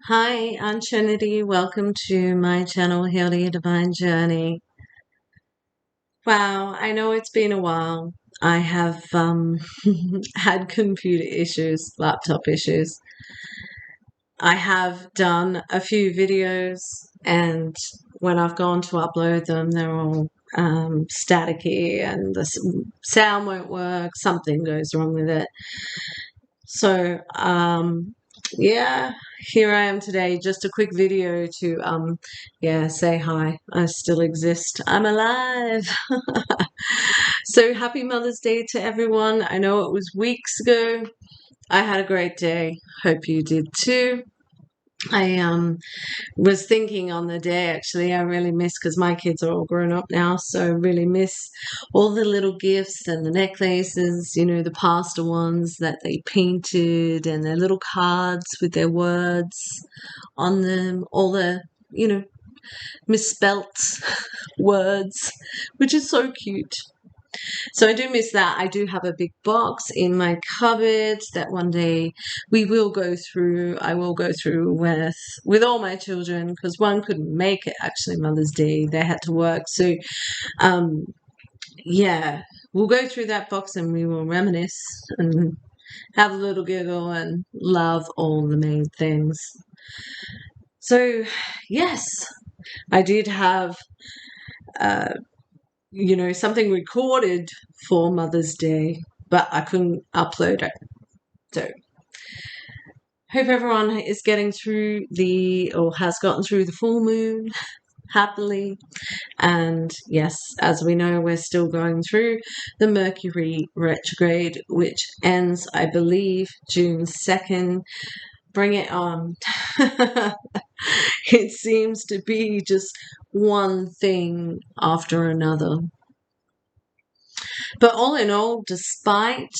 Hi, I'm Trinity. Welcome to my channel, Heal Your Divine Journey. Wow, I know it's been a while. I have had computer issues, laptop issues. I have done a few videos, and when I've gone to upload them, they're all staticky and the sound won't work. Something goes wrong with it. So, yeah, here I am today. Just a quick video to, yeah, say hi. I still exist. I'm alive. So happy Mother's Day to everyone. I know it was weeks ago. I had a great day. Hope you did too. I was thinking on the day actually I really miss because my kids are all grown up now, so I really miss all the little gifts and the necklaces, the pasta ones that they painted and their little cards with their words on them, all the you know misspelt words, which is so cute. So I do miss that. I do have a big box in my cupboard that one day we will go through. I will go through with all my children because one couldn't make it actually Mother's Day. They had to work. So um yeah, we'll go through that box and we will reminisce and have a little giggle and love all the main things. So yes, I did have uh something recorded for Mother's Day, but I couldn't upload it. So, hope everyone is getting through or has gotten through the full moon happily. And yes, as we know, we're still going through the Mercury retrograde, which ends, I believe, June 2nd. Bring it on. It seems to be just one thing after another. But all in all, despite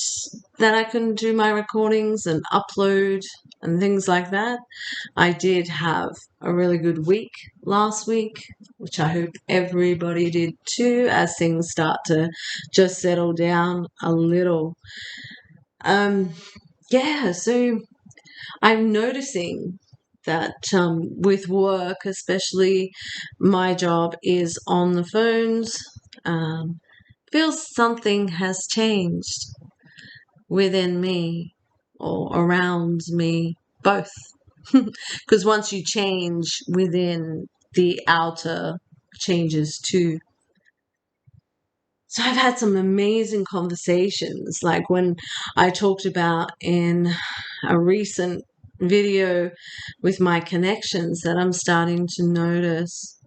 that I couldn't do my recordings and upload and things like that, I did have a really good week last week, which I hope everybody did too, as things start to just settle down a little. Um, yeah, so I'm noticing that with work, especially my job is on the phones. Um, Feels something has changed within me or around me, both. Because once you change within, the outer changes too. So I've had some amazing conversations, like when I talked about in a recent video with my connections that I'm starting to notice.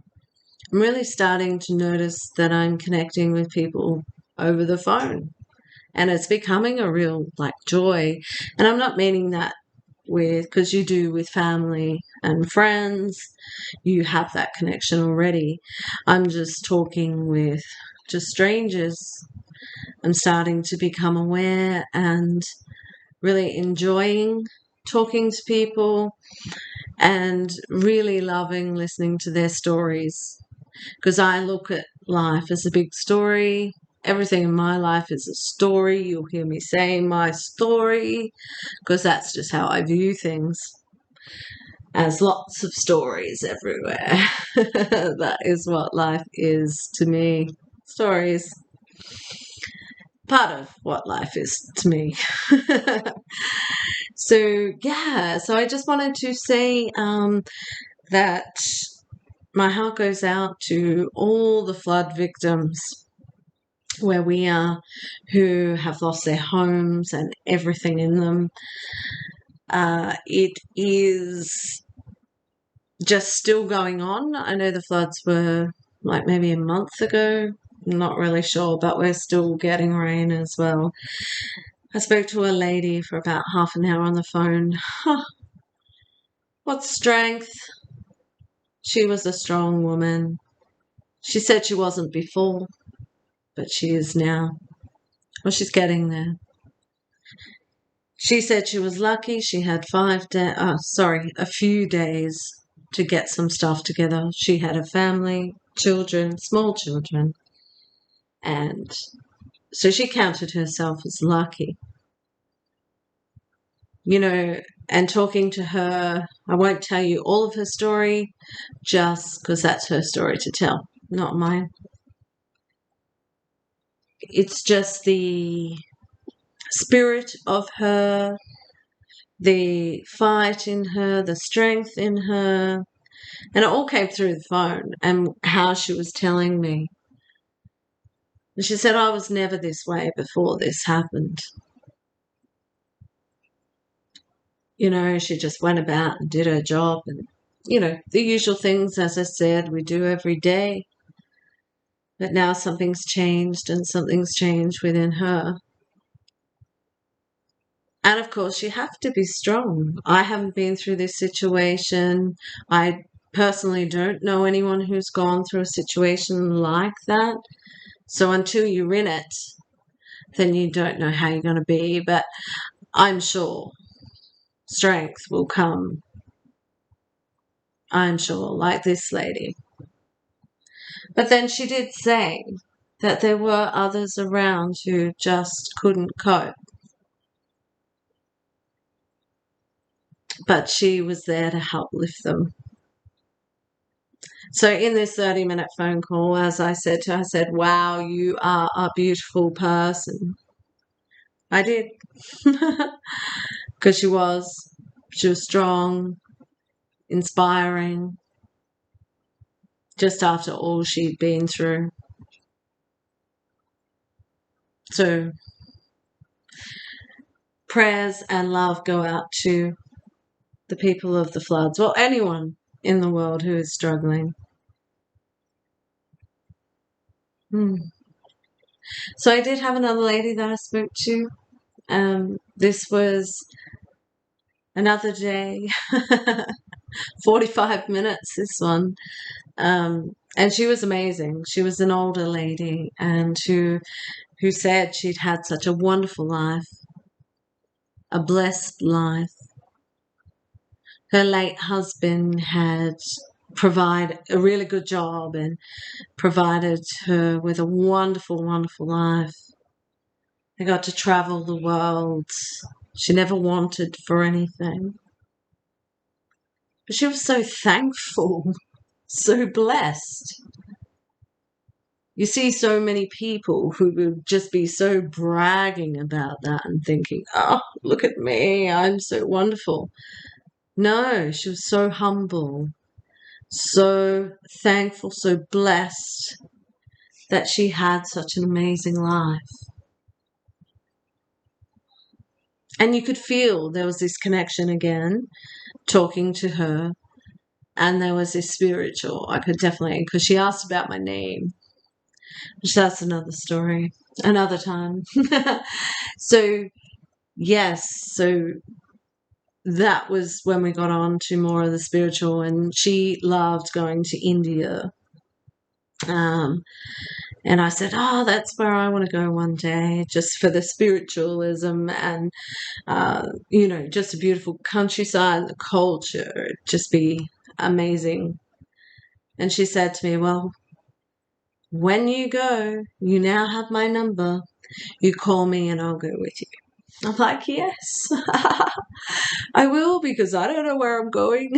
I'm really starting to notice that I'm connecting with people over the phone, and it's becoming a real like joy. And I'm not meaning that with because you do with family and friends, you have that connection already. I'm just talking with just strangers. I'm starting to become aware and really enjoying talking to people and really loving listening to their stories, because I look at life as a big story. Everything in my life is a story. You'll hear me saying my story because that's just how I view things, as lots of stories everywhere. That is what life is to me. Stories. Part of what life is to me. So, yeah, so I just wanted to say that my heart goes out to all the flood victims where we are, who have lost their homes and everything in them. It is just still going on. I know the floods were like maybe a month ago. I'm not really sure, but we're still getting rain as well. I spoke to a lady for about half an hour on the phone. What strength! She was a strong woman. She said she wasn't before, but she is now. Well, she's getting there. She said she was lucky she had a few days to get some stuff together. She had a family, children, small children, and so she counted herself as lucky. you know, and talking to her. I won't tell you all of her story just because that's her story to tell, not mine. It's just the spirit of her, the fight in her, the strength in her, and it all came through the phone and how she was telling me. And she said, I was never this way before this happened. You know, she just went about and did her job and, you know, the usual things, as I said, we do every day. But now something's changed and something's changed within her. And of course, you have to be strong. I haven't been through this situation. I personally don't know anyone who's gone through a situation like that. So until you're in it, then you don't know how you're going to be. But I'm sure strength will come. I'm sure, like this lady. But then she did say that there were others around who just couldn't cope. But she was there to help lift them. So in this 30-minute phone call, as I said to her, I said, wow, you are a beautiful person. I did. Because she was strong, inspiring, just after all she'd been through. So prayers and love go out to the people of the floods, or anyone in the world who is struggling. So I did have another lady that I spoke to. This was another day, 45 minutes, this one. And she was amazing. She was an older lady and who said she'd had such a wonderful life, a blessed life. Her late husband had provided a really good job and provided her with a wonderful, wonderful life. They got to travel the world. She never wanted for anything. But she was so thankful, so blessed. You see so many people who would just be so bragging about that and thinking, oh, look at me, I'm so wonderful. No, she was so humble, so thankful, so blessed that she had such an amazing life. And you could feel there was this connection again, talking to her, and there was this spiritual. I could definitely, because she asked about my name, which that's another story, another time. So, yes, so that was when we got on to more of the spiritual, and she loved going to India. And I said, oh, that's where I want to go one day, just for the spiritualism and, you know, just a beautiful countryside, the culture, it'd just be amazing. And she said to me, well, when you go, you now have my number. You call me and I'll go with you. I'm like, yes, I will, because I don't know where I'm going.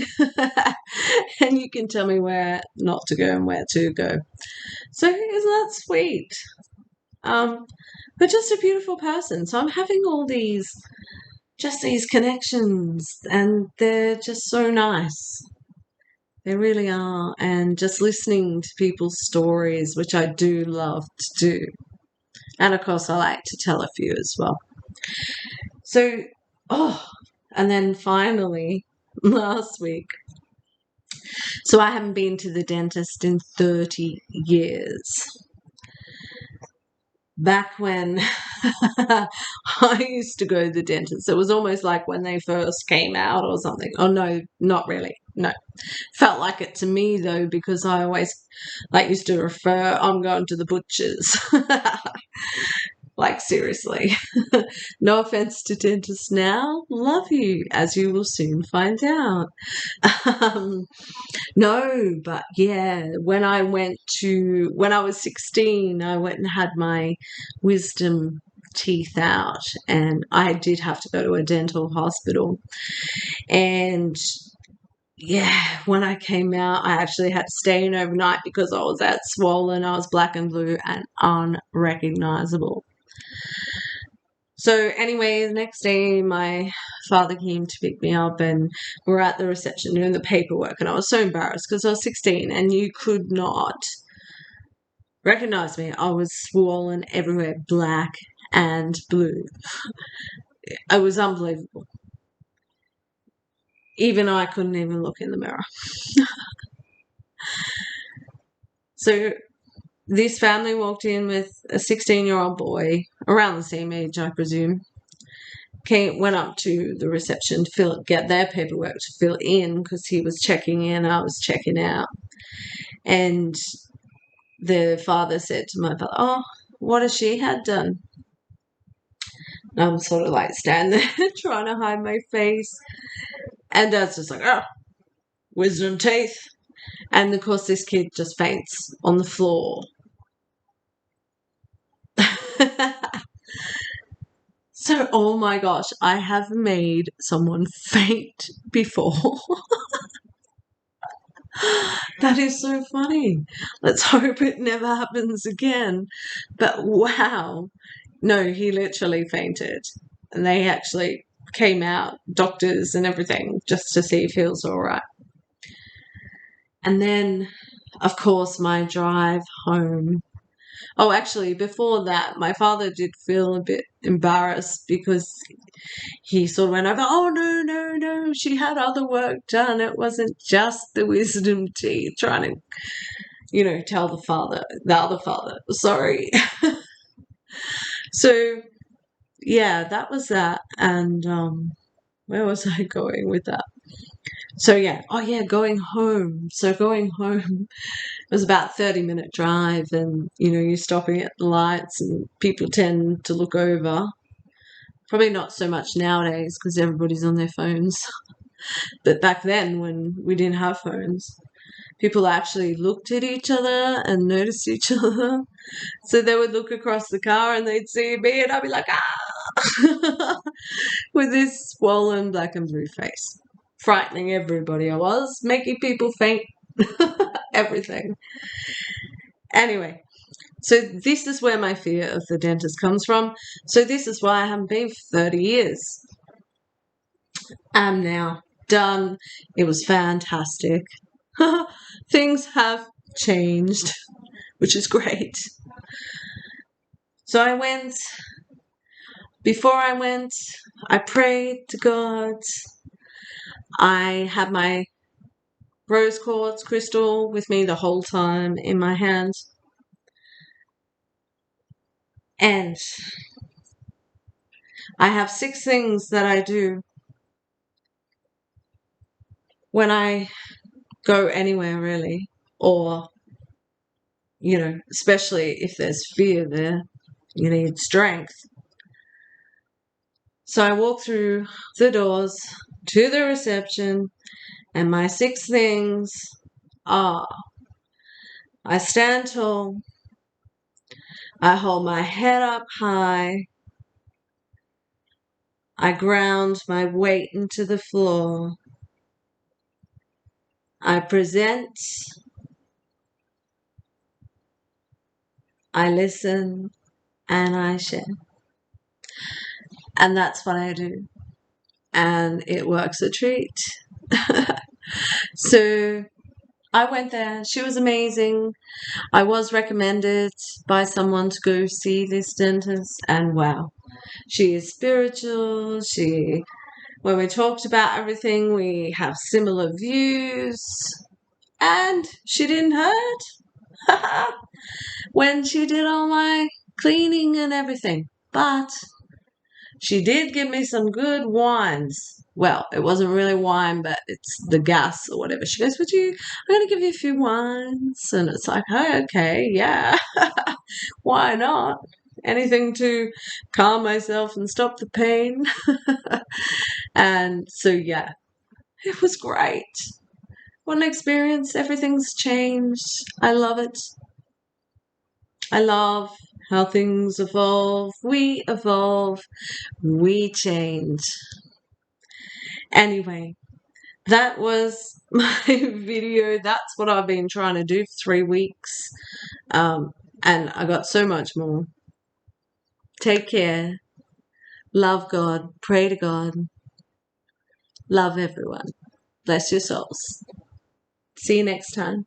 And you can tell me where not to go and where to go. So isn't that sweet? But just a beautiful person. So I'm having all these connections, and they're just so nice. They really are. And just listening to people's stories, which I do love to do. And of course, I like to tell a few as well. So, and then finally, last week, so I haven't been to the dentist in 30 years. Back when I used to go to the dentist, it was almost like when they first came out or something. Oh, no, not really. No. Felt like it to me, though, because I always used to refer, I'm going to the butcher's. Like, seriously. No offense to dentists now. Love you, as you will soon find out. No, but yeah, when I was 16, I went and had my wisdom teeth out, and I did have to go to a dental hospital. And yeah, when I came out, I actually had to stay in overnight because I was that swollen. I was black and blue and unrecognizable. So anyway, the next day my father came to pick me up, and we were at the reception doing the paperwork, and I was so embarrassed because I was 16 and you could not recognize me. I was swollen everywhere, black and blue. It was unbelievable. Even I couldn't even look in the mirror. So this family walked in with a 16-year-old boy, around the same age, I presume. Went up to the reception to get their paperwork to fill in because he was checking in, I was checking out. And the father said to my father, "Oh, what has she had done?" And I'm sort of like standing there trying to hide my face. And Dad's just like, "Oh, wisdom teeth." And of course, this kid just faints on the floor. So, oh my gosh, I have made someone faint before. That is so funny. Let's hope it never happens again. But wow. No, he literally fainted. And they actually came out, doctors and everything, just to see if he was all right. And then, of course, my drive home. Oh, actually, before that, my father did feel a bit embarrassed because he sort of went over, "Oh, no, no, no, she had other work done. It wasn't just the wisdom teeth," trying to, tell the other father, sorry. So, yeah, that was that. And where was I going with that? So, yeah. Oh, yeah, going home. So, going home, it was about 30-minute drive, and, you're stopping at the lights, and people tend to look over. Probably not so much nowadays because everybody's on their phones. But back then, when we didn't have phones, people actually looked at each other and noticed each other. So they would look across the car and they'd see me, and I'd be like, "Ah!" with this swollen black and blue face. Frightening everybody I was, making people faint, everything. Anyway, so this is where my fear of the dentist comes from. So this is why I haven't been for 30 years. I'm now done. It was fantastic. Things have changed, which is great. So before I went, I prayed to God. I had my rose quartz crystal with me the whole time in my hand. And I have 6 things that I do when I go anywhere, really, or, especially if there's fear there, you need strength. So I walk through the doors to the reception, and my 6 things are: I stand tall, I hold my head up high, I ground my weight into the floor, I present, I listen, and I share. And that's what I do. And it works a treat. So I went there. She was amazing. I was recommended by someone to go see this dentist, and wow, she is spiritual. When we talked about everything, we have similar views, and she didn't hurt when she did all my cleaning and everything. But she did give me some good wines. Well, it wasn't really wine, but it's the gas or whatever. She goes, I'm going to give you a few wines. And it's like, oh, okay, yeah. Why not? Anything to calm myself and stop the pain. And so, yeah, it was great. What an experience. Everything's changed. I love it. I love how things evolve. We evolve, we change. Anyway, that was my video. That's what I've been trying to do for 3 weeks. And I got so much more. Take care. Love God. Pray to God. Love everyone. Bless your souls. See you next time.